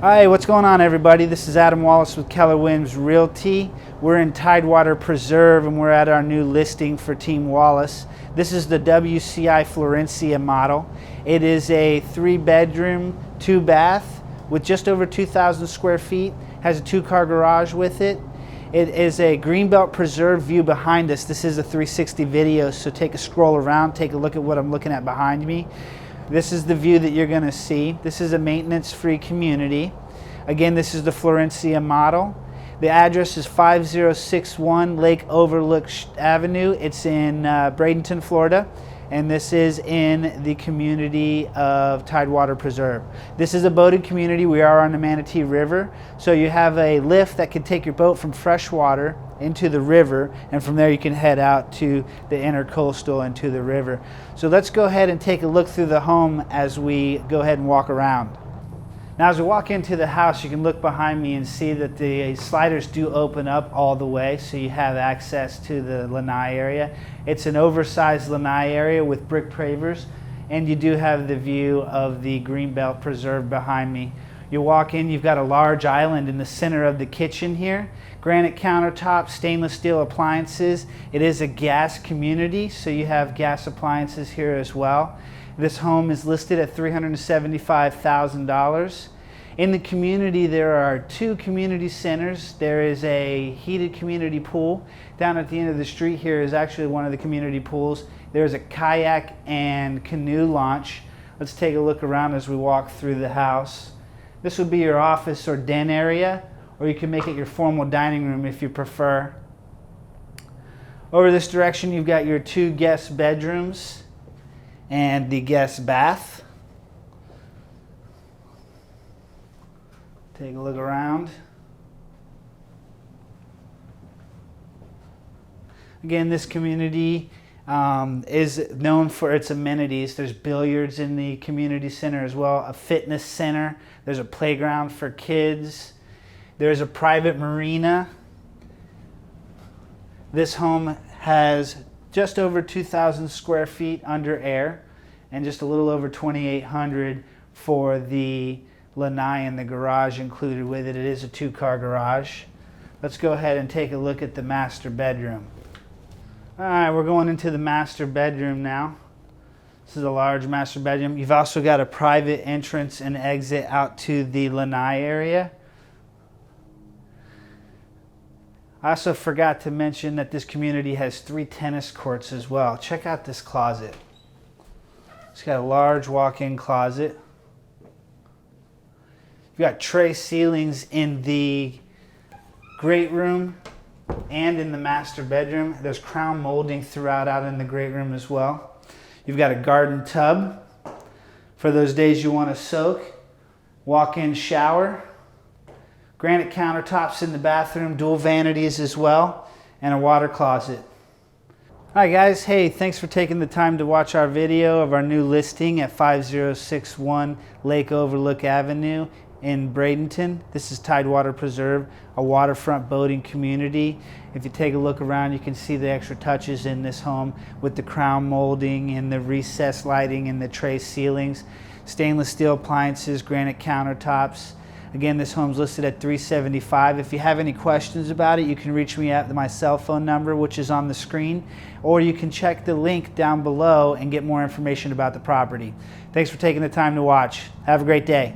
Hi, what's going on everybody? This is Adam Wallace with Keller Williams Realty. We're in Tidewater Preserve and we're at our new listing for Team Wallace. This is the WCI Florencia model. It is a 3-bedroom, 2-bath with just over 2,000 square feet. Has a 2-car garage with it. It is a Greenbelt Preserve view behind us. This is a 360 video, so take a scroll around, take a look at what I'm looking at behind me. This is the view that you're going to see. This is a maintenance-free community. Again, this is the Florencia model. The address is 5061 Lake Overlook Avenue. It's in Bradenton, Florida. And this is in the community of Tidewater Preserve. This is a boated community. We are on the Manatee River. So you have a lift that can take your boat from freshwater into the river, and from there you can head out to the intercoastal and to the river. So let's go ahead and take a look through the home as we go ahead and walk around. Now as we walk into the house, you can look behind me and see that the sliders do open up all the way, so you have access to the Lanai area. It's an oversized Lanai area with brick pavers, and you do have the view of the Greenbelt Preserve behind me. You walk in, you've got a large island in the center of the kitchen here. Granite countertops, stainless steel appliances. It is a gas community, so you have gas appliances here as well. This home is listed at $375,000. In the community, there are 2 community centers. There is a heated community pool. Down at the end of the street here is actually one of the community pools. There's a kayak and canoe launch. Let's take a look around as we walk through the house. This would be your office or den area, or you can make it your formal dining room if you prefer. Over this direction, you've got your 2 guest bedrooms and the guest bath. Take a look around. Again, this community is known for its amenities. There's billiards in the community center as well, a fitness center. There's a playground for kids. There's a private marina. This home has just over 2,000 square feet under air and just a little over 2,800 for the Lanai and the garage included with it. It is a 2-car garage. Let's go ahead and take a look at the master bedroom. All right, we're going into the master bedroom now. This is a large master bedroom. You've also got a private entrance and exit out to the Lanai area. I also forgot to mention that this community has 3 tennis courts as well. Check out this closet. It's got a large walk-in closet. You've got tray ceilings in the great room and in the master bedroom. There's crown molding throughout out in the great room as well. You've got a garden tub for those days you want to soak. Walk-in shower. Granite countertops in the bathroom, dual vanities as well, and a water closet. All right guys, hey, thanks for taking the time to watch our video of our new listing at 5061 Lake Overlook Avenue in Bradenton. This is Tidewater Preserve, a waterfront boating community. If you take a look around, you can see the extra touches in this home with the crown molding and the recessed lighting and the tray ceilings, stainless steel appliances, granite countertops. Again, this home's listed at $375,000. If you have any questions about it, you can reach me at my cell phone number, which is on the screen, or you can check the link down below and get more information about the property. Thanks for taking the time to watch. Have a great day.